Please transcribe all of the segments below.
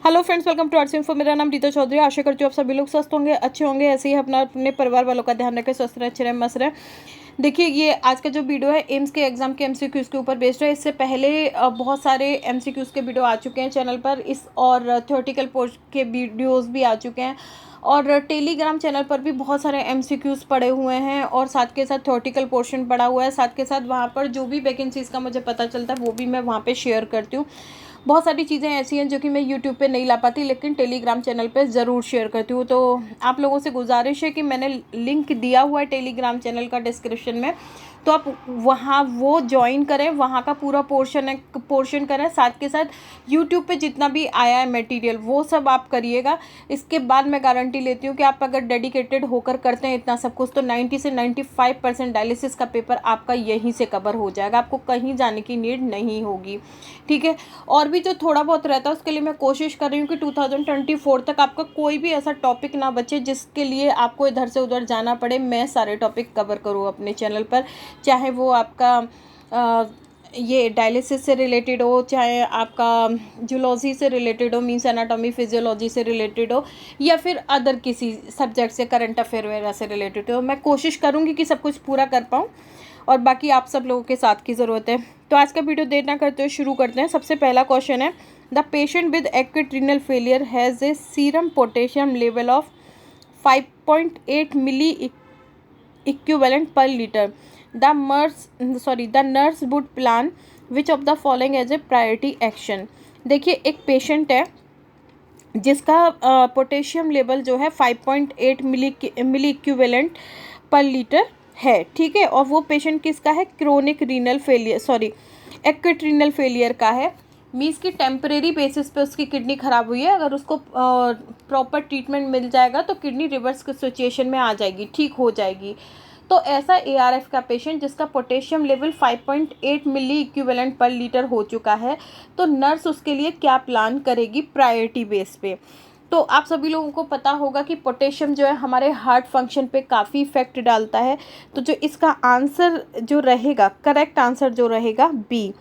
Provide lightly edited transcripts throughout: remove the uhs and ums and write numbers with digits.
Hello friends, welcome to Arts Info. मेरा नाम रीता चौधरी। आशा करती हूँ आप सभी लोग स्वस्थ होंगे, अच्छे होंगे। ऐसे ही अपने परिवार वालों का ध्यान रखें, स्वस्थ रहे, अच्छे रहे, मस्त रहे। देखिए, ये आज का जो वीडियो है एम्स के एग्जाम के एमसीक्यूज़ के ऊपर बेस्ड है। इससे पहले बहुत सारे एमसीक्यूज़ के वीडियो आ चुके हैं चैनल पर, इस और थ्योरेटिकल पोर्शन के वीडियोस भी आ चुके हैं, और टेलीग्राम चैनल पर भी बहुत सारे एमसीक्यूज़ पड़े हुए हैं, और साथ के साथ थ्योरेटिकल पोर्शन पड़ा हुआ है। साथ के साथ वहाँ पर जो भी वैकेंसीज़ का मुझे पता चलता है वो भी मैं वहाँ पर शेयर करती हूँ। बहुत सारी चीज़ें ऐसी हैं जो कि मैं यूट्यूब पे नहीं ला पाती, लेकिन टेलीग्राम चैनल पे ज़रूर शेयर करती हूँ। तो आप लोगों से गुजारिश है कि मैंने लिंक दिया हुआ है टेलीग्राम चैनल का डिस्क्रिप्शन में, तो आप वहाँ वो ज्वाइन करें, वहाँ का पूरा पोर्शन करें। साथ के साथ यूट्यूब पे जितना भी आया है मटेरियल वो सब आप करिएगा। इसके बाद मैं गारंटी लेती हूँ कि आप अगर डेडिकेटेड होकर करते हैं इतना सब कुछ, तो 90 से 95% डायलिसिस का पेपर आपका यहीं से कवर हो जाएगा, आपको कहीं जाने की नीड नहीं होगी। ठीक है, और भी जो थोड़ा बहुत रहता है उसके लिए मैं कोशिश कर रही हूँ कि 2024 तक आपका कोई भी ऐसा टॉपिक ना बचे जिसके लिए आपको इधर से उधर जाना पड़े। मैं सारे टॉपिक कवर करूँ अपने चैनल पर, चाहे वो आपका ये डायलिसिस से रिलेटेड हो, चाहे आपका जूलॉजी से रिलेटेड हो, मीन्स एनाटॉमी फिजियोलॉजी से रिलेटेड हो, या फिर अदर किसी सब्जेक्ट से, करंट अफेयर वगैरह से रिलेटेड हो। मैं कोशिश करूँगी कि सब कुछ पूरा कर पाऊँ, और बाकी आप सब लोगों के साथ की ज़रूरत है। तो आज का वीडियो देर ना करते हुए शुरू करते हैं। सबसे पहला क्वेश्चन है, the patient with acute renal failure has a serum potassium level of 5.8 milliequivalent per litre. The nurse would plan which of the following as a priority action. देखिए, एक पेशेंट है जिसका पोटेशियम लेवल जो है 5.8 milliequivalent per litre है। ठीक है, और वो पेशेंट किसका है? Chronic renal failure, acute renal failure का है। मीन्स की टेम्परेरी बेसिस पे उसकी किडनी ख़राब हुई है, अगर उसको प्रॉपर ट्रीटमेंट मिल जाएगा तो किडनी रिवर्स की सिचुएशन में आ जाएगी, ठीक हो जाएगी। तो ऐसा एआरएफ का पेशेंट जिसका potassium level 5.8 milliequivalent per litre हो चुका है, तो नर्स उसके लिए क्या प्लान करेगी प्रायोरिटी बेस पे। तो आप सभी लोगों को पता होगा कि पोटेशियम जो है हमारे हार्ट फंक्शन पे काफ़ी इफेक्ट डालता है। तो जो इसका आंसर जो रहेगा, करेक्ट आंसर जो रहेगा बी,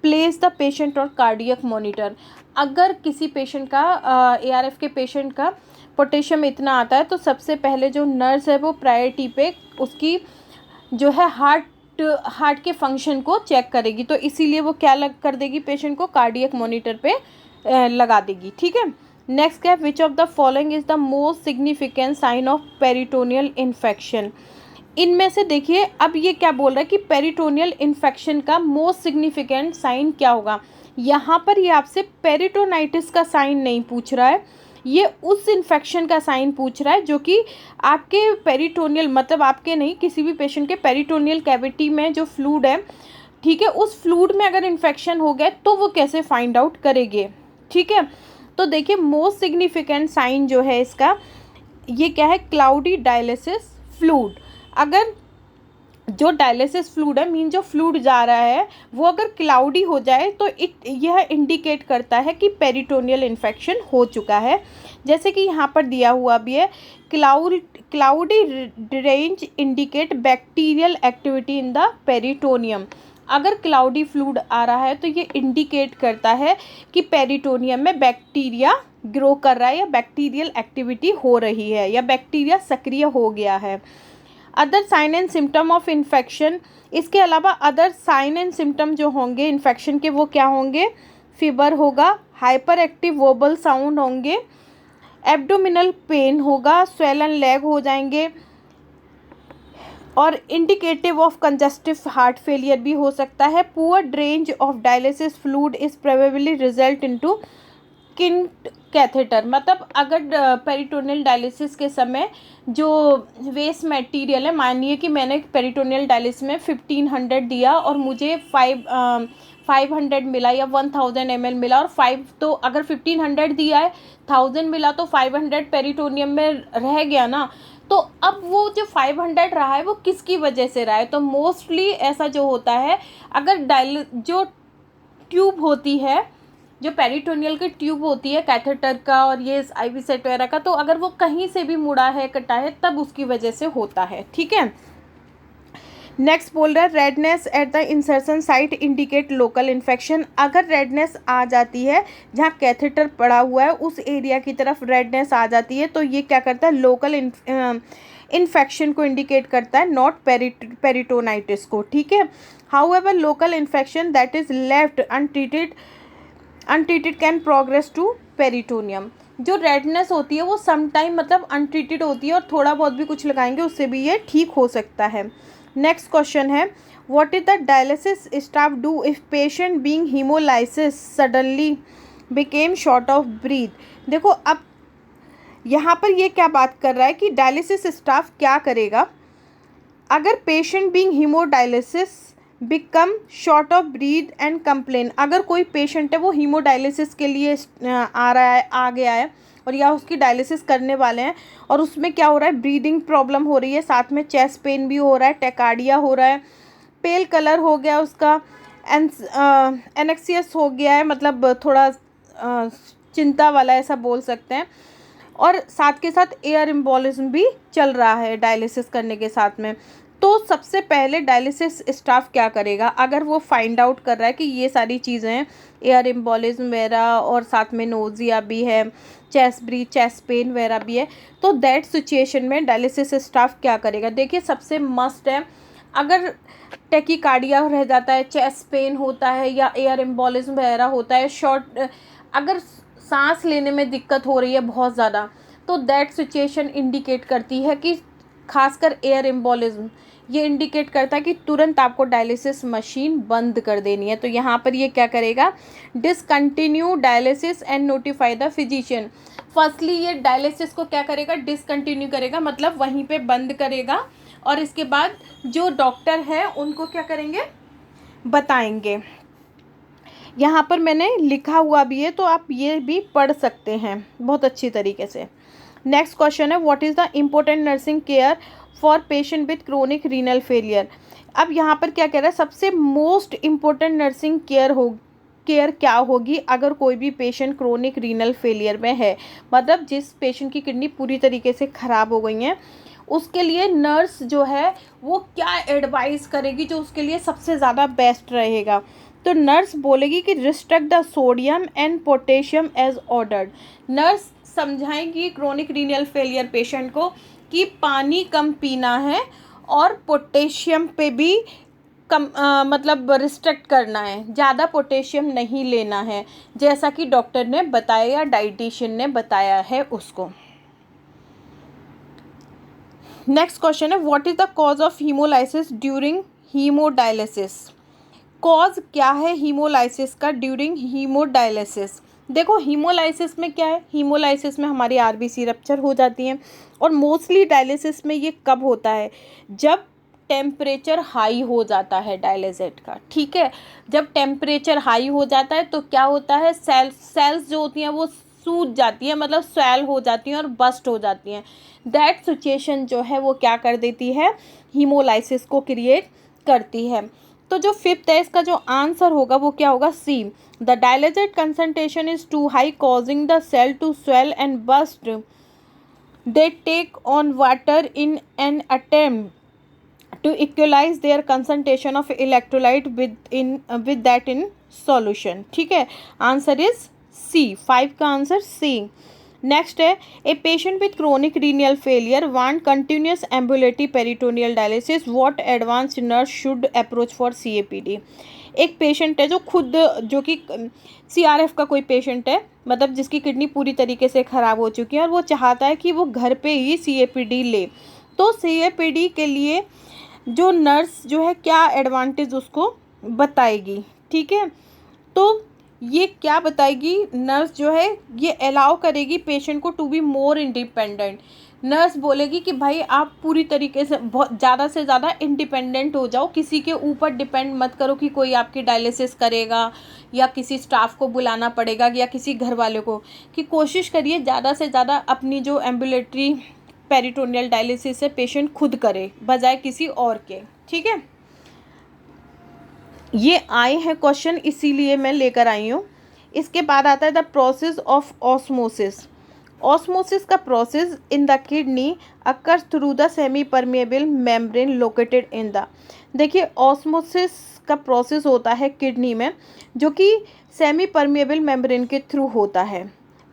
प्लेस द पेशेंट और कार्डियक मॉनिटर। अगर किसी पेशेंट का एआरएफ के पेशेंट का पोटेशियम इतना आता है, तो सबसे पहले जो नर्स है वो प्रायोरिटी पे उसकी जो है हार्ट के फंक्शन को चेक करेगी। तो इसीलिए वो क्या कर देगी, पेशेंट को कार्डियक मॉनिटर पे लगा देगी। ठीक है, नेक्स्ट क्या है, which of the following is the most significant sign of peritoneal infection. इनमें से देखिए, अब ये क्या बोल रहा है कि पेरिटोनियल इन्फेक्शन का मोस्ट सिग्निफिकेंट साइन क्या होगा। यहाँ पर ये आपसे पेरिटोनाइटिस का साइन नहीं पूछ रहा है, ये उस इन्फेक्शन का साइन पूछ रहा है जो कि आपके पेरिटोनियल, मतलब आपके नहीं, किसी भी पेशेंट के पेरिटोनियल कैविटी में जो फ्लूड है, ठीक है, उस फ्लूड में अगर इन्फेक्शन हो गया तो वो कैसे फाइंड आउट करेंगे। ठीक है, तो देखिए, मोस्ट सिग्निफिकेंट साइन जो है इसका, ये क्या है, क्लाउडी डायलिसिस फ्लूड। अगर जो डायलिसिस फ्लूड है, मीन जो फ्लूड जा रहा है वो अगर क्लाउडी हो जाए तो यह इंडिकेट करता है कि पेरिटोनियल इन्फेक्शन हो चुका है। जैसे कि यहाँ पर दिया हुआ भी है, cloudy range indicate bacterial activity in the peritoneum. अगर क्लाउडी फ्लूड आ रहा है तो ये इंडिकेट करता है कि पेरिटोनियम में बैक्टीरिया ग्रो कर रहा है, या बैक्टीरियल एक्टिविटी हो रही है, या बैक्टीरिया सक्रिय हो गया है। Other sign and symptom of infection, इसके अलावा अदर साइन एंड सिम्टम जो होंगे इन्फेक्शन के वो क्या होंगे, फीवर होगा, हाइपर एक्टिव वोबल साउंड होंगे, एब्डोमिनल पेन होगा, स्वेलन लेग हो जाएंगे, और indicative of congestive heart failure भी हो सकता है। Poor drainage of dialysis fluid is probably result into kinked catheter. मतलब अगर पेरिटोनियल डायलिसिस के समय जो वेस्ट मटेरियल है, मानिए कि मैंने पेरिटोनियल डायलिसिस में 1500 दिया और मुझे 500 मिला या 1000 ml मिला, और 5 तो अगर 1500 दिया है, 1000 मिला, तो 500 पेरिटोनियम में रह गया ना। तो अब वो जो 500 रहा है वो किसकी वजह से रहा है, तो मोस्टली ऐसा जो होता है, अगर जो ट्यूब होती है, जो पेरिटोनियल की ट्यूब होती है कैथेटर का और ये आईवी सेट वगैरह का, तो अगर वो कहीं से भी मुड़ा है, कटा है, तब उसकी वजह से होता है। ठीक है, नेक्स्ट बोल रहा है redness at the insertion site indicate local infection. अगर रेडनेस आ जाती है जहाँ कैथेटर पड़ा हुआ है उस एरिया की तरफ रेडनेस आ जाती है तो ये क्या करता है, लोकल इन्फेक्शन को इंडिकेट करता है, नॉट पेरिटोनाइटिस को। ठीक है, however local infection that is left untreated can progress to peritoneum. जो रेडनेस होती है वो सम टाइम मतलब अनट्रीटेड होती है और थोड़ा बहुत भी कुछ लगाएंगे उससे भी ये ठीक हो सकता है। नेक्स्ट क्वेश्चन है what is the dialysis staff do if patient being haemolysis suddenly became short of breath. देखो अब यहाँ पर ये क्या बात कर रहा है कि डायलिसिस स्टाफ क्या करेगा अगर patient being haemodialysis become short of breathe and complain. अगर कोई पेशेंट है वो हीमोडायलिसिस के लिए आ गया है और या उसकी डायलिसिस करने वाले हैं और उसमें क्या हो रहा है, ब्रीदिंग प्रॉब्लम हो रही है, साथ में चेस्ट पेन भी हो रहा है, टेकार्डिया हो रहा है, पेल कलर हो गया उसका, एनेक्सियस हो गया है, मतलब थोड़ा चिंता वाला ऐसा बोल सकते हैं, और साथ के साथ एयर एम्बोलिज्म भी चल रहा है डायलिसिस करने के साथ में। तो सबसे पहले डायलिसिस स्टाफ क्या करेगा अगर वो फाइंड आउट कर रहा है कि ये सारी चीज़ें हैं, एयर एम्बोलिज्म वगैरह और साथ में नोजिया भी है, चेस्ट पेन वगैरह भी है, तो दैट सिचुएशन में डायलिसिस स्टाफ क्या करेगा। देखिए सबसे मस्ट है अगर टेकिकार्डिया रह जाता है, चेस्ट पेन होता है या एयर एम्बोलिज्म वगैरह होता है, अगर सांस लेने में दिक्कत हो रही है बहुत ज़्यादा, तो दैट सिचुएशन इंडिकेट करती है कि खासकर एयर एम्बोलिज्म ये इंडिकेट करता है कि तुरंत आपको डायलिसिस मशीन बंद कर देनी है। तो यहाँ पर ये क्या करेगा, discontinue dialysis and notify the physician. Firstly ये डायलिसिस को क्या करेगा, डिसकंटिन्यू करेगा, मतलब वहीं पे बंद करेगा और इसके बाद जो डॉक्टर है उनको क्या करेंगे, बताएंगे। यहाँ पर मैंने लिखा हुआ भी है तो आप ये भी पढ़ सकते हैं बहुत अच्छी तरीके से। नेक्स्ट क्वेश्चन है what is the important nursing care for patient with chronic renal failure. अब यहाँ पर क्या कह रहा है, सबसे मोस्ट इम्पोर्टेंट नर्सिंग केयर क्या होगी अगर कोई भी पेशेंट क्रोनिक रीनल फेलियर में है, मतलब जिस पेशेंट की किडनी पूरी तरीके से ख़राब हो गई हैं, उसके लिए नर्स जो है वो क्या एडवाइस करेगी जो उसके लिए सबसे ज़्यादा बेस्ट रहेगा। तो नर्स बोलेगी कि restrict the sodium and potassium as ordered. Nurse समझाएंगी क्रोनिक रीनल फेलियर पेशेंट को कि पानी कम पीना है और पोटेशियम पे भी कम मतलब रिस्ट्रिक्ट करना है, ज़्यादा पोटेशियम नहीं लेना है, जैसा कि डॉक्टर ने बताया या डाइटिशियन ने बताया है उसको। नेक्स्ट क्वेश्चन है what is the cause of haemolysis during haemodialysis. Cause क्या है हीमोलाइसिस का ड्यूरिंग हीमोडायलिसिस। देखो हीमोलाइसिस में क्या है, हीमोलाइसिस में हमारी आरबीसी रप्चर हो जाती हैं और मोस्टली डायलिसिस में ये कब होता है, जब टेम्परेचर हाई हो जाता है डायलिसिट का। ठीक है, जब टेम्परेचर हाई हो जाता है तो क्या होता है, सेल्स जो होती हैं वो सूज जाती हैं, मतलब स्वेल हो जाती हैं और बस्ट हो जाती हैं। दैट सिचुएशन जो है वो क्या कर देती है, हीमोलाइसिस को क्रिएट करती है। तो जो फिफ्थ है इसका जो आंसर होगा वो क्या होगा, C. The dialysate concentration is too high causing the cell to swell and burst. They take on water in an attempt to equalise their concentration of electrolyte with that in solution. ठीक है, answer is सी, 5 का answer C. Next है a patient with chronic renal failure want continuous ambulatory peritoneal dialysis, what advanced nurse should approach for CAPD। एक patient है जो कि CRF का कोई पेशेंट है, मतलब जिसकी किडनी पूरी तरीके से ख़राब हो चुकी है और वो चाहता है कि वो घर पे ही CAPD ले। तो CAPD के लिए जो नर्स जो है क्या एडवांटेज उसको बताएगी। ठीक है, तो ये क्या बताएगी नर्स जो है, ये अलाउ करेगी पेशेंट को to be more independent. Nurse बोलेगी कि भाई आप पूरी तरीके से बहुत ज़्यादा से ज़्यादा इंडिपेंडेंट हो जाओ, किसी के ऊपर डिपेंड मत करो कि कोई आपकी डायलिसिस करेगा या किसी स्टाफ को बुलाना पड़ेगा या किसी घर वाले को, कि कोशिश करिए ज़्यादा से ज़्यादा अपनी जो एम्बुलेटरी पेरिटोनियल डायलिसिस है पेशेंट खुद करे बजाय किसी और के। ठीक है, ये आए हैं क्वेश्चन इसीलिए मैं लेकर आई हूँ। इसके बाद आता है the process of osmosis. Osmosis का process in the kidney occurs through the semi permeable membrane located in the, देखिए ऑस्मोसिस का प्रोसेस होता है किडनी में जो कि सेमी परमेबल मेम्ब्रेन के थ्रू होता है।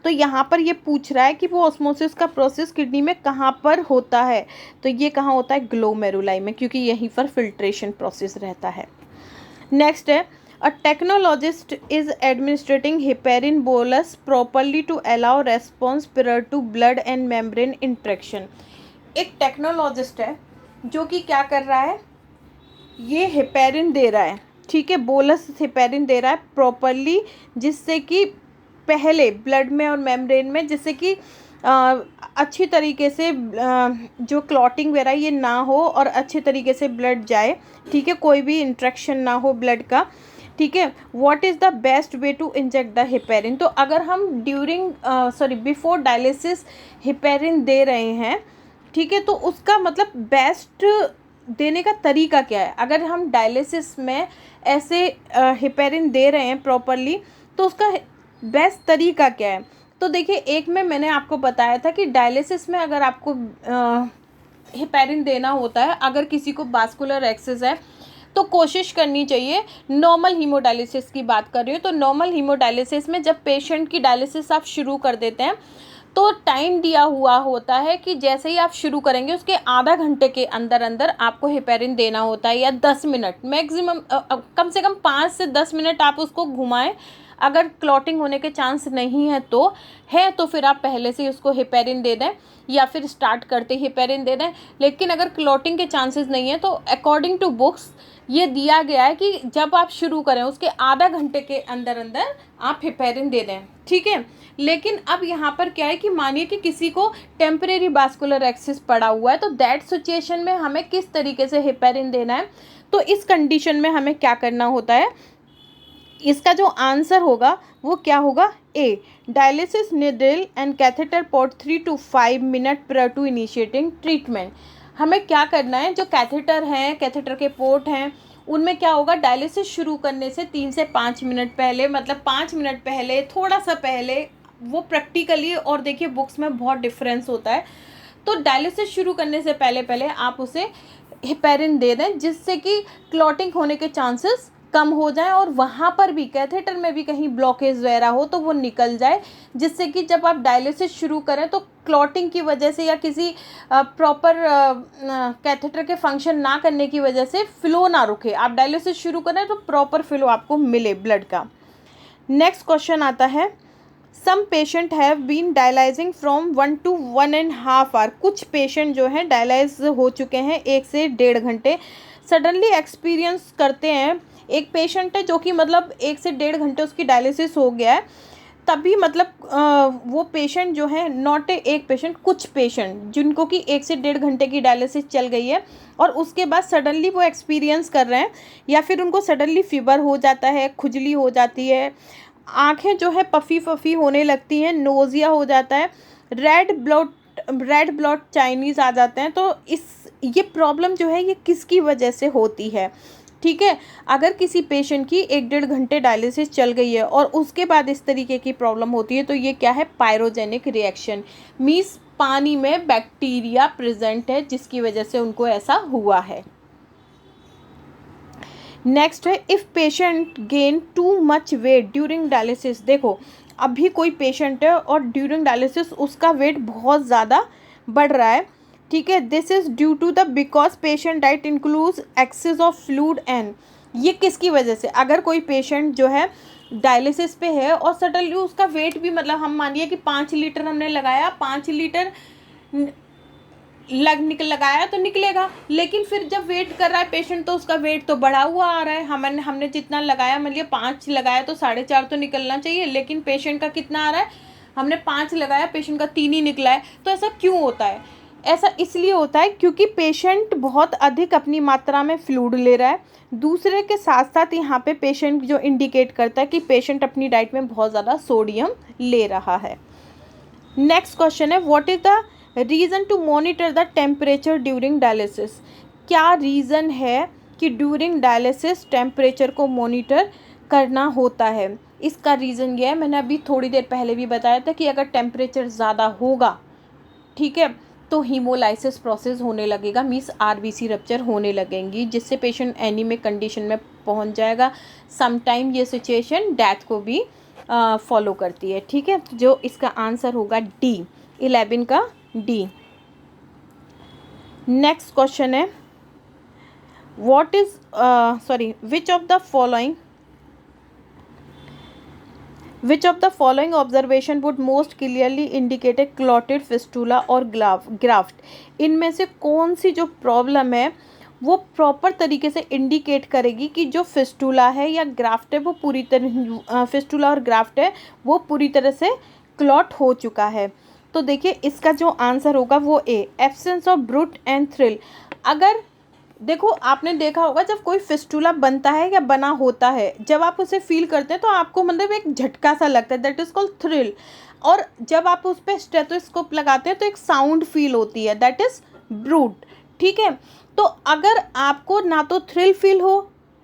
तो यहाँ पर ये पूछ रहा है कि वो ऑस्मोसिस का प्रोसेस किडनी में कहाँ पर होता है, तो ये कहाँ होता है, ग्लोमेरुलाई में, क्योंकि यहीं पर फिल्ट्रेशन प्रोसेस रहता है। नेक्स्ट है, a technologist is administrating heparin bolus properly to allow response prior to blood and membrane interaction. एक टेक्नोलॉजिस्ट है जो कि क्या कर रहा है, ये हेपेरिन दे रहा है, ठीक है, बोलस हेपेरिन दे रहा है प्रॉपरली, जिससे कि पहले ब्लड में और मेम्ब्रेन में, जिससे कि अच्छी तरीके से जो क्लॉटिंग वगैरह ये ना हो और अच्छे तरीके से ब्लड जाए, ठीक है, कोई भी इंट्रैक्शन ना हो ब्लड का, ठीक है। What is the best way to inject the heparin, तो अगर हम बिफोर डायलिसिस हेपेरिन दे रहे हैं, ठीक है, तो उसका मतलब बेस्ट देने का तरीका क्या है। अगर हम डायलिसिस में ऐसे हेपेरिन दे रहे हैं प्रॉपरली, तो उसका बेस्ट तरीका क्या है। तो देखिए, एक में मैंने आपको बताया था कि डायलिसिस में अगर आपको हेपेरिन देना होता है, अगर किसी को वास्कुलर एक्सेस है, तो कोशिश करनी चाहिए, नॉर्मल हीमोडायलिसिस की बात कर रही हूँ, तो नॉर्मल हीमोडायलिसिस में जब पेशेंट की डायलिसिस आप शुरू कर देते हैं, तो टाइम दिया हुआ होता है कि जैसे ही आप शुरू करेंगे उसके आधा घंटे के अंदर अंदर आपको हेपेरिन देना होता है, या 10 मिनट मैक्सिमम, कम से कम 5 से 10 मिनट आप उसको घुमाएं। अगर क्लॉटिंग होने के चांस नहीं है तो फिर आप पहले से उसको हेपेरिन दे दें, या फिर स्टार्ट करते ही हेपेरिन दे दें। लेकिन अगर क्लॉटिंग के चांसेस नहीं है, तो अकॉर्डिंग टू बुक्स ये दिया गया है कि जब आप शुरू करें उसके आधा घंटे के अंदर अंदर आप हेपेरिन दे दें, ठीक है। लेकिन अब यहाँ पर क्या है कि मानिए कि किसी को टेम्परेरी वास्कुलर एक्सिस पड़ा हुआ है, तो दैट सिचुएशन में हमें किस तरीके से हेपेरिन देना है। तो इस कंडीशन में हमें क्या करना होता है, इसका जो आंसर होगा वो क्या होगा, A, dialysis needle and catheter port 3 to 5 minute prior to initiating treatment. हमें क्या करना है, जो कैथेटर हैं, कैथेटर के पोर्ट हैं, उनमें क्या होगा, डायलिसिस शुरू करने से 3 से 5 मिनट पहले, मतलब 5 मिनट पहले, थोड़ा सा पहले, वो प्रैक्टिकली, और देखिए बुक्स में बहुत डिफरेंस होता है, तो डायलिसिस शुरू करने से पहले पहले आप उसे हेपेरिन दे दें, जिससे कि क्लॉटिंग होने के चांसेस कम हो जाए, और वहाँ पर भी कैथेटर में भी कहीं ब्लॉकेज वगैरह हो तो वो निकल जाए, जिससे कि जब आप डायलिसिस शुरू करें तो क्लॉटिंग की वजह से या किसी प्रॉपर कैथेटर के फंक्शन ना करने की वजह से फ्लो ना रुके। आप डायलिसिस शुरू करें तो प्रॉपर फ्लो आपको मिले ब्लड का। नेक्स्ट क्वेश्चन आता है, some patient have been dialysing from 1 to 1.5 hour. कुछ पेशेंट जो हैं डायलाइज हो चुके हैं 1 से 1.5 घंटे, सडनली एक्सपीरियंस करते हैं। एक पेशेंट है जो कि मतलब 1 से 1.5 घंटे उसकी डायलिसिस हो गया है, तभी मतलब वो पेशेंट जो है, नॉट एक पेशेंट, कुछ पेशेंट जिनको कि 1 से 1.5 घंटे की डायलिसिस चल गई है, और उसके बाद सडनली वो एक्सपीरियंस कर रहे हैं, या फिर उनको सडनली फीवर हो जाता है, खुजली हो जाती है, आँखें जो है पफ़ी पफ़ी होने लगती हैं, नोज़िया हो जाता है, रेड ब्लड चाइनीज़ आ जाते हैं। तो ये प्रॉब्लम जो है ये किसकी वजह से होती है, ठीक है। अगर किसी पेशेंट की 1-1.5 घंटे डायलिसिस चल गई है और उसके बाद इस तरीके की प्रॉब्लम होती है, तो ये क्या है, पायरोजेनिक रिएक्शन, मीन्स पानी में बैक्टीरिया प्रेजेंट है जिसकी वजह से उनको ऐसा हुआ है। नेक्स्ट है, if patient gain too much weight during dialysis. देखो, अभी कोई पेशेंट है और ड्यूरिंग डायलिसिस उसका वेट बहुत ज़्यादा बढ़ रहा है, ठीक है, this is due to the because patient diet includes excess of fluid and, ये किसकी वजह से, अगर कोई पेशेंट जो है डायलिसिस पे है और सडनली उसका वेट भी, मतलब हम मानिए कि 5 लीटर हमने लगाया, 5 लीटर लगाया तो निकलेगा, लेकिन फिर जब वेट कर रहा है पेशेंट तो उसका वेट तो बढ़ा हुआ आ रहा है। हमने जितना लगाया, मतलब 5 लगाया तो 4.5 तो निकलना चाहिए, लेकिन पेशेंट का कितना आ रहा है, हमने 5 लगाया, पेशेंट का 3 ही निकला है। तो ऐसा क्यों होता है, ऐसा इसलिए होता है क्योंकि पेशेंट बहुत अधिक अपनी मात्रा में फ्लूइड ले रहा है। दूसरे के साथ साथ यहाँ पे पेशेंट जो इंडिकेट करता है कि पेशेंट अपनी डाइट में बहुत ज़्यादा सोडियम ले रहा है। नेक्स्ट क्वेश्चन है, what is the reason to monitor the temperature during dialysis. क्या रीज़न है कि ड्यूरिंग डायलिसिस टेम्परेचर को मॉनिटर करना होता है। इसका रीज़न ये है, मैंने अभी थोड़ी देर पहले भी बताया था कि अगर टेम्परेचर ज़्यादा होगा, ठीक है, तो हीमोलाइसिस प्रोसेस होने लगेगा, मीन्स आरबीसी रप्चर होने लगेंगी, जिससे पेशेंट एनीमिक कंडीशन में पहुंच जाएगा। समटाइम ये सिचुएशन डेथ को भी फॉलो करती है, ठीक है। जो इसका आंसर होगा डी, 11 का डी। नेक्स्ट क्वेश्चन है, what is which of the following Which of the following observation would most clearly indicate a clotted fistula or graft? इनमें से कौन सी जो प्रॉब्लम है वो प्रॉपर तरीके से इंडिकेट करेगी कि जो फिस्टूला है या ग्राफ्ट है वो पूरी तरह, फिस्टूला और ग्राफ्ट है वो पूरी तरह से क्लॉट हो चुका है? तो देखिए इसका जो आंसर होगा वो A, absence of bruit and thrill. अगर देखो आपने देखा होगा जब कोई फिस्टूला बनता है या बना होता है, जब आप उसे फील करते हैं तो आपको मतलब एक झटका सा लगता है, दैट इज़ कॉल्ड थ्रिल। और जब आप उस पर स्टेथोस्कोप लगाते हैं तो एक साउंड फील होती है, दैट इज़ ब्रूट, ठीक है। तो अगर आपको ना तो थ्रिल फील हो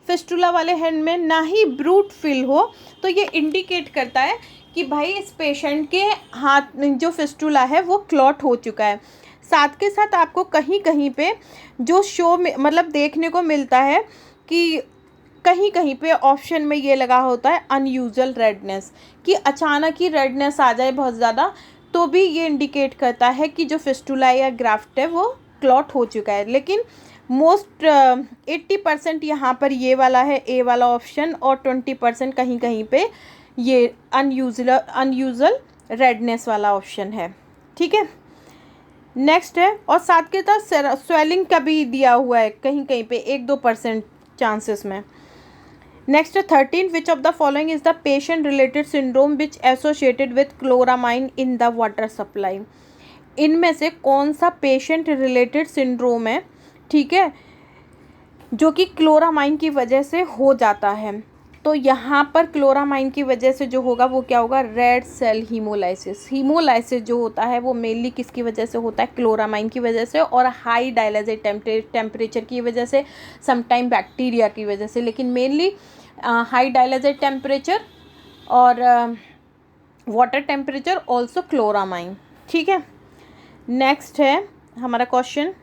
फिस्टूला वाले हैंड में, ना ही ब्रूट फील हो, तो ये इंडिकेट करता है कि भाई इस पेशेंट के हाथ में जो फिस्टूला है वो क्लॉट हो चुका है। साथ के साथ आपको कहीं कहीं पे जो शो में मतलब देखने को मिलता है कि कहीं कहीं पे ऑप्शन में ये लगा होता है अनयूजुअल रेडनेस, कि अचानक ही रेडनेस आ जाए बहुत ज़्यादा, तो भी ये इंडिकेट करता है कि जो फिस्टूला या ग्राफ्ट है वो क्लॉट हो चुका है। लेकिन मोस्ट 80% यहाँ पर ये वाला है, ए वाला ऑप्शन, और 20% कहीं कहीं पे ये अनयूजुअल रेडनेस वाला ऑप्शन है, ठीक है। नेक्स्ट है, और साथ के साथ स्वेलिंग का भी दिया हुआ है कहीं कहीं पे 1-2% चांसेस में। नेक्स्ट है 13, विच of the following is the patient related syndrome which associated with chloramine in the water supply? इनमें से कौन सा पेशेंट रिलेटेड सिंड्रोम है, ठीक है, जो कि क्लोरामाइन की वजह से हो जाता है? तो यहाँ पर क्लोरामाइन की वजह से जो होगा वो क्या होगा, रेड सेल हीमोलाइसिस। हीमोलाइसिस जो होता है वो मेनली किसकी वजह से होता है, क्लोरामाइन की वजह से, और हाई डायलिसिस टेम्परेचर की वजह से, समटाइम बैक्टीरिया की वजह से, लेकिन मेनली हाई डायलिसिस टेम्परेचर और वाटर टेम्परेचर ऑल्सो क्लोरामाइन, ठीक है। नेक्स्ट है हमारा question,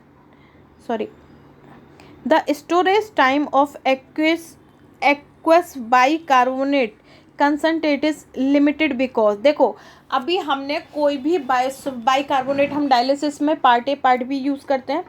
the storage time of aqueous bicarbonate concentrate is limited because, देखो अभी हमने कोई भी बाइकार्बोनेट हम डायलिसिस में part A part B use करते हैं।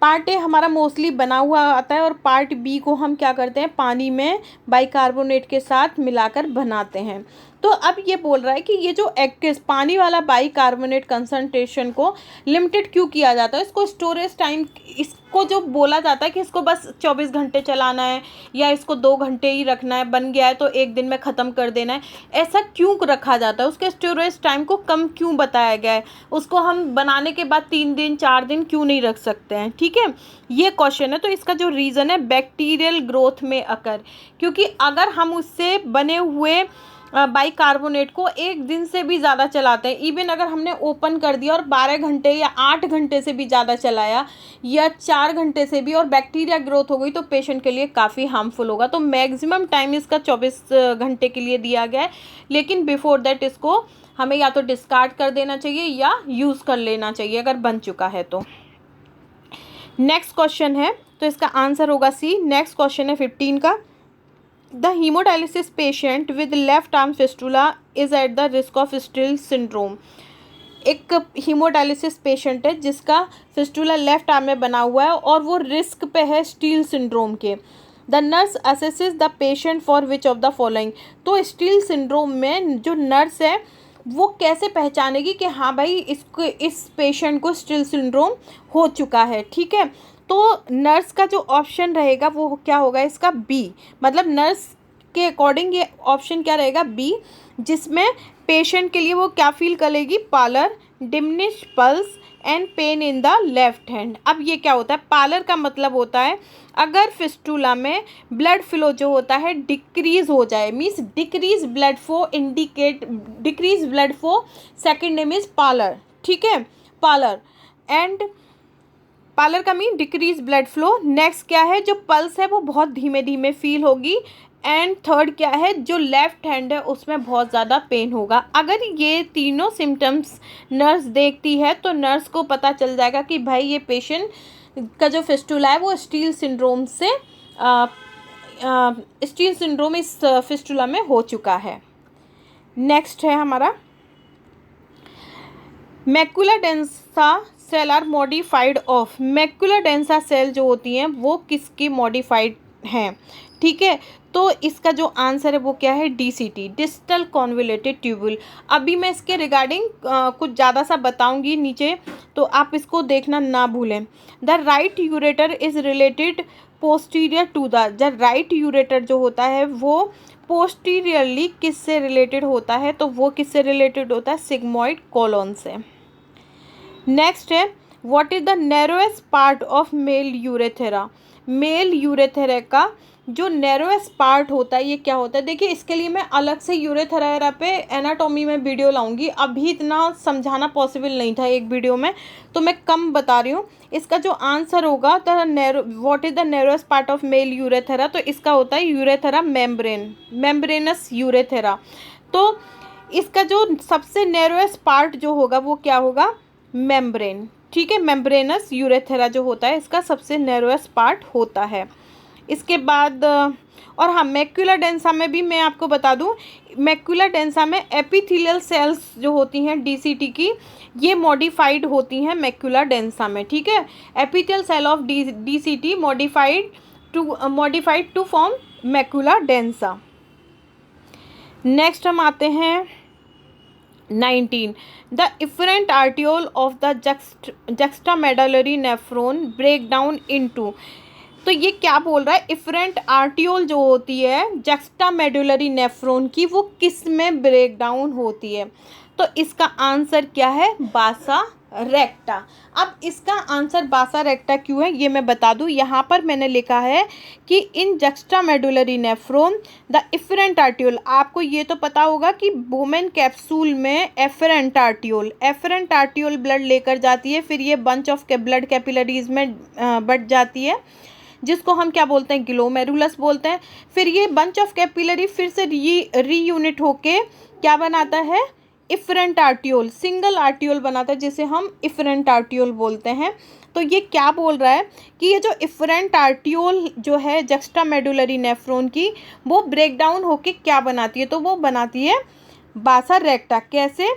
पार्ट ए हमारा मोस्टली बना हुआ आता है और पार्ट बी को हम क्या करते हैं, पानी में बाइकार्बोनेट के साथ मिलाकर बनाते हैं। तो अब ये बोल रहा है कि ये जो एक्विस पानी वाला बाइकार्बोनेट कंसंट्रेशन को लिमिटेड क्यों किया जाता है, इसको स्टोरेज टाइम, इसको जो बोला जाता है कि इसको बस 24 घंटे चलाना है या इसको 2 घंटे ही रखना है, बन गया है तो 1 दिन में ख़त्म कर देना है, ऐसा क्यों रखा जाता है? उसके स्टोरेज टाइम को कम क्यों बताया गया है? उसको हम बनाने के बाद 3 दिन 4 दिन क्यों नहीं रख सकते हैं, ठीक है, ये क्वेश्चन है। तो इसका जो रीज़न है बैक्टीरियल ग्रोथ में अकर, क्योंकि अगर हम उससे बने हुए बाइकार्बोनेट को 1 दिन से भी ज़्यादा चलाते हैं, इवन अगर हमने ओपन कर दिया और 12 घंटे या 8 घंटे से भी ज़्यादा चलाया या 4 घंटे से भी, और बैक्टीरिया ग्रोथ हो गई, तो पेशेंट के लिए काफ़ी हार्मफुल होगा। तो मैक्सिमम टाइम इसका 24 घंटे के लिए दिया गया है, लेकिन बिफोर दैट इसको हमें या तो डिस्कार्ड कर देना चाहिए या यूज़ कर लेना चाहिए अगर बन चुका है तो। नेक्स्ट क्वेश्चन है, तो इसका आंसर होगा सी। नेक्स्ट क्वेश्चन है 15 का, the haemodialysis patient with left arm fistula is at the risk of steel syndrome. एक हीमोडायलिसिस पेशेंट है जिसका फिस्टूला लेफ्ट आर्म में बना हुआ है और वो रिस्क पे है स्टील सिंड्रोम के। The nurse assesses the patient for which of the following. तो स्टील सिंड्रोम में जो नर्स है वो कैसे पहचानेगी कि हाँ भाई इसको, इस पेशेंट को स्टील सिंड्रोम हो चुका है, ठीक है। तो नर्स का जो ऑप्शन रहेगा वो क्या होगा, इसका बी, मतलब नर्स के अकॉर्डिंग ये ऑप्शन क्या रहेगा, बी, जिसमें पेशेंट के लिए वो क्या फील करेगी, parlour, diminish pulse and pain in the left hand. अब ये क्या होता है, पालर का मतलब होता है अगर फिस्टूला में ब्लड फ्लो जो होता है डिक्रीज हो जाए, means decrease blood flow, indicate decrease blood flow, second name is parlour, ठीक है, पालर, एंड पालर का mean decrease blood flow. Next क्या है, जो पल्स है वो बहुत धीमे धीमे फील होगी, एंड थर्ड क्या है, जो लेफ्ट हैंड है उसमें बहुत ज़्यादा पेन होगा। अगर ये तीनों सिम्टम्स नर्स देखती है तो नर्स को पता चल जाएगा कि भाई ये पेशेंट का जो फिस्टुला है वो स्टील सिंड्रोम से स्टील सिंड्रोम इस फिस्टुला में हो चुका है। नेक्स्ट है हमारा macula densa cell are modified of. Macula densa cell जो होती हैं वो किसकी मॉडिफाइड हैं, ठीक है। तो इसका जो आंसर है वो क्या है, DCT, डिस्टल कॉन्वोल्यूटेड ट्यूबुल। अभी मैं इसके रिगार्डिंग कुछ ज़्यादा सा बताऊंगी नीचे, तो आप इसको देखना ना भूलें। The right ureter is related posterior to the right ureter जो होता है वो पोस्टीरियरली किससे रिलेटेड होता है, तो वो किससे रिलेटेड होता है, सिग्मॉइड कोलोन से। नेक्स्ट है what is the narrowest part of male urethra. Male urethra का जो नैरोएस्ट पार्ट होता है ये क्या होता है। देखिए इसके लिए मैं अलग से यूरेथेरा पे एनाटॉमी में वीडियो लाऊंगी, अभी इतना समझाना पॉसिबल नहीं था एक वीडियो में, तो मैं कम बता रही हूँ। इसका जो आंसर होगा what is the narrowest part of male urethra, तो इसका होता है यूरेथेरा मेम्ब्रेन, मेम्ब्रेनस यूरेथेरा। तो इसका जो सबसे नैरोएस्ट पार्ट जो होगा वो क्या होगा, मेम्ब्रेन, ठीक है। मेम्ब्रेनस यूरेथेरा जो होता है इसका सबसे नैरोएस्ट पार्ट होता है। इसके बाद और हाँ, मैक्युला डेंसा में भी मैं आपको बता दूं, मैक्युला डेंसा में एपिथेलियल सेल्स जो होती हैं DCT की, ये मॉडिफाइड होती हैं मैक्युला डेंसा में, ठीक है। Epithelial cell of DCT modified to form macula densa. Next हम आते हैं 19, the efferent arteriole of the juxtamedullary nephron break down into. तो ये क्या बोल रहा है, इफरेंट आर्टियोल जो होती है जक्स्टामेडुलरी नेफ्रॉन की वो किस में ब्रेक डाउन होती है, तो इसका आंसर क्या है, बासा रेक्टा। अब इसका आंसर बासा रेक्टा क्यों है ये मैं बता दूं। यहाँ पर मैंने लिखा है कि इन जक्स्टामेडुलरी नेफ्रॉन द इफरेंट आर्टियोल, आपको ये तो पता होगा कि वुमेन कैप्सूल में एफरेंट आर्टियोल ब्लड लेकर जाती है, फिर ये बंच ऑफ ब्लड कैपिलरीज में बट जाती है जिसको हम क्या बोलते हैं, ग्लोमेरुलस बोलते हैं। फिर ये बंच ऑफ कैपिलरी फिर से रीयूनिट होके क्या बनाता है, इफरेंट आर्टियोल, सिंगल आर्टियोल बनाता है जिसे हम इफरेंट आर्टियोल बोलते हैं। तो ये क्या बोल रहा है कि ये जो इफरेंट आर्टियोल जो है जक्स्टामेडुलरी नेफ्रॉन की वो ब्रेक डाउन होके क्या बनाती है, तो वो बनाती है बासा रेक्टा। कैसे,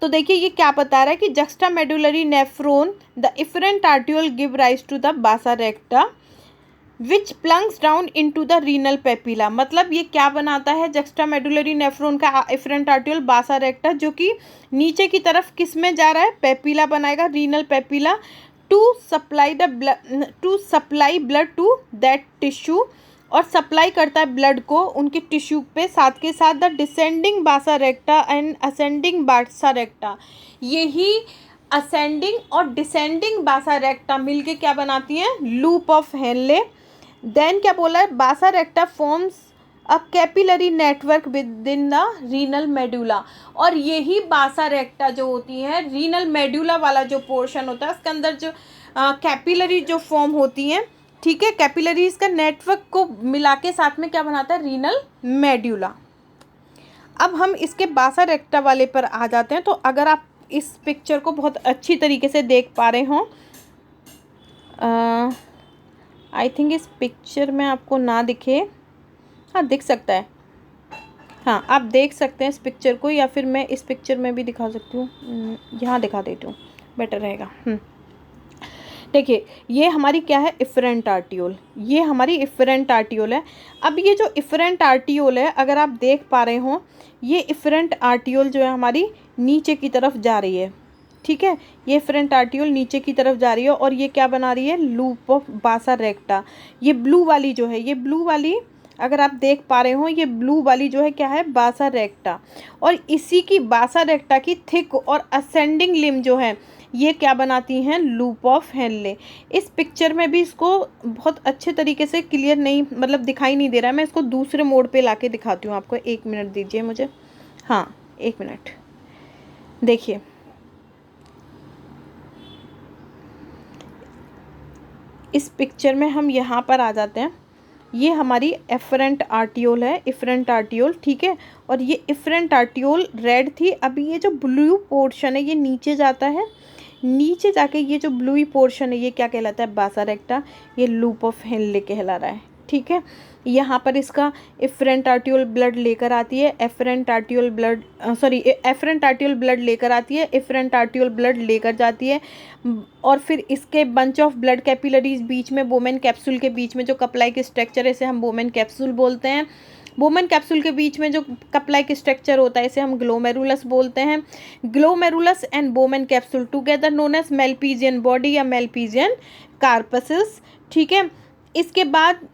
तो देखिए ये क्या बता रहा है कि juxtamedullary nephron the efferent arteriole give rise to the vasa recta which plunges down into the renal papilla. मतलब ये क्या बनाता है, जक्स्टामेडुलरी नेफ्रॉन का इफरेंट आर्टियोल बासा रेक्टा जो कि नीचे की तरफ किस में जा रहा है, पेपिला बनाएगा, renal papilla, to supply blood to that tissue, और सप्लाई करता है ब्लड को उनके टिश्यू पे। साथ के साथ द डिसेंडिंग बासा रेक्टा एंड असेंडिंग बासा रेक्टा, यही असेंडिंग और डिसेंडिंग बासा रेक्टा मिलके क्या बनाती हैं, लूप ऑफ हेनले। देन क्या बोला है, बासा रेक्टा forms a capillary network with in the renal medulla, और यही बासा रेक्टा जो होती है रीनल मेडुला वाला जो पोर्शन होता है उसके अंदर जो कैपिलरी जो फॉर्म होती हैं, ठीक है, कैपिलरीज का नेटवर्क को मिला के साथ में क्या बनाता है, रीनल मेडुला। अब हम इसके बासा रेक्टा वाले पर आ जाते हैं। तो अगर आप इस पिक्चर को बहुत अच्छी तरीके से देख पा रहे हों, आई थिंक इस पिक्चर में आपको ना दिखे, हाँ दिख सकता है, हाँ आप देख सकते हैं इस पिक्चर को, या फिर मैं इस पिक्चर में भी दिखा सकती हूँ, यहाँ दिखा देती हूँ, बेटर रहेगा। देखिए ये हमारी क्या है, इफरेंट आर्टियोल, ये हमारी इफरेंट आर्टियोल है। अब ये जो इफरेंट आर्टियोल है अगर आप देख पा रहे हो, ये इफरेंट आर्टियोल जो है हमारी नीचे की तरफ जा रही है, ठीक है, ये इफरेंट आर्टियोल नीचे की तरफ जा रही है और ये क्या बना रही है, लूप ऑफ बासा रेक्टा। ये ब्लू वाली जो है, ये ब्लू वाली अगर आप देख पा रहे हो, ये ब्लू वाली जो है क्या है, बासा रेक्टा, और इसी की बासा रेक्टा की थिक और असेंडिंग लिम जो है ये क्या बनाती हैं, लूप ऑफ हेनले। इस पिक्चर में भी इसको बहुत अच्छे तरीके से क्लियर नहीं, मतलब दिखाई नहीं दे रहा है, मैं इसको दूसरे मोड पे लाके दिखाती हूँ आपको, 1 मिनट दीजिए मुझे, हाँ 1 मिनट। देखिए इस पिक्चर में हम यहाँ पर आ जाते हैं, ये हमारी एफरेंट आर्टियोल है, एफरेंट आर्टियोल, ठीक है। और ये एफरेंट आर्टियोल रेड थी। अभी ये जो ब्लू पोर्शन है ये नीचे जाता है, नीचे जाके ये जो ब्लू पोर्शन है ये क्या कहलाता है, बासा रेक्टा, ये लूप ऑफ हेनले कहला रहा है, ठीक है। यहाँ पर इसका एफरेंट आर्टियोल ब्लड लेकर आती है, efferent arteriole blood efferent arteriole blood लेकर आती है, एफरेंट आर्टियोल ब्लड लेकर जाती है, और फिर इसके बंच ऑफ ब्लड कैपिलरीज बीच में बोमेन कैप्सूल के बीच में जो कपलाई के स्ट्रक्चर है इसे हम बोमेन कैप्सूल बोलते हैं। बोमेन कैप्सूल के बीच में जो कपलाई के स्ट्रक्चर होता है इसे हम ग्लोमेरुलस बोलते हैं। Glomerulus and Bowman capsule together known as Malpighian body या मेलपीजियन कार्पसेस, ठीक है। इसके बाद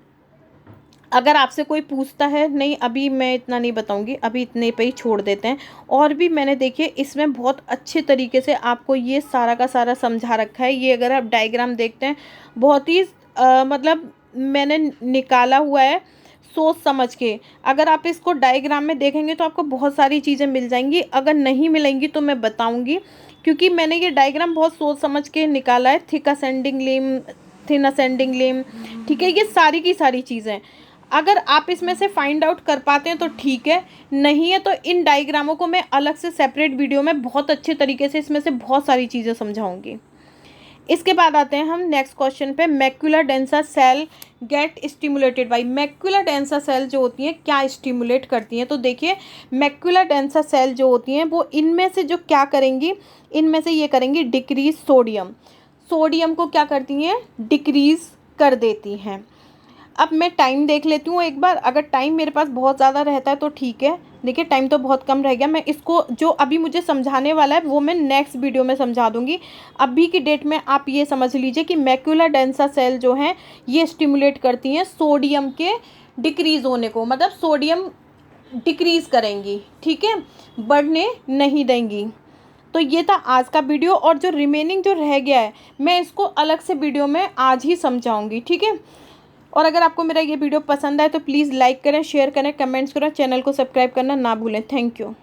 अगर आपसे कोई पूछता है, नहीं अभी मैं इतना नहीं बताऊंगी, अभी इतने पे ही छोड़ देते हैं। और भी मैंने देखिए इसमें बहुत अच्छे तरीके से आपको ये सारा का सारा समझा रखा है। ये अगर आप डायग्राम देखते हैं बहुत ही मतलब मैंने निकाला हुआ है सोच समझ के। अगर आप इसको डायग्राम में देखेंगे तो आपको बहुत सारी चीज़ें मिल जाएंगी, अगर नहीं मिलेंगी तो मैं बताऊंगी, क्योंकि मैंने ये डायग्राम बहुत सोच समझ के निकाला है। Thick ascending limb, thin ascending limb, ठीक है। ये सारी की सारी चीज़ें अगर आप इसमें से फाइंड आउट कर पाते हैं तो ठीक है, नहीं है तो इन डायग्रामों को मैं अलग से सेपरेट वीडियो में बहुत अच्छे तरीके से इसमें से बहुत सारी चीज़ें समझाऊंगी। इसके बाद आते हैं हम नेक्स्ट क्वेश्चन पे। Macula densa cell get stimulated by, macula densa cell जो होती हैं क्या स्टिमुलेट करती हैं, तो देखिए मैक्युला डेंसा सेल जो होती हैं वो इनमें से जो क्या करेंगी, इनमें से ये करेंगी डिक्रीज सोडियम, सोडियम को क्या करती हैं, डिक्रीज कर देती हैं। अब मैं टाइम देख लेती हूँ एक बार, अगर टाइम मेरे पास बहुत ज़्यादा रहता है तो ठीक है। देखिए टाइम तो बहुत कम रह गया, मैं इसको जो अभी मुझे समझाने वाला है वो मैं नेक्स्ट वीडियो में समझा दूंगी। अभी की डेट में आप ये समझ लीजिए कि मैक्युला डेंसा सेल जो हैं ये स्टिमुलेट करती हैं सोडियम के डिक्रीज़ होने को, मतलब सोडियम डिक्रीज़ करेंगी, ठीक है, बढ़ने नहीं देंगी। तो ये था आज का वीडियो, और जो रिमेनिंग जो रह गया है मैं इसको अलग से वीडियो में आज ही समझाऊंगी, ठीक है। और अगर आपको मेरा ये वीडियो पसंद आए तो प्लीज़ लाइक करें, शेयर करें, कमेंट्स करें, चैनल को सब्सक्राइब करना ना भूलें। Thank you.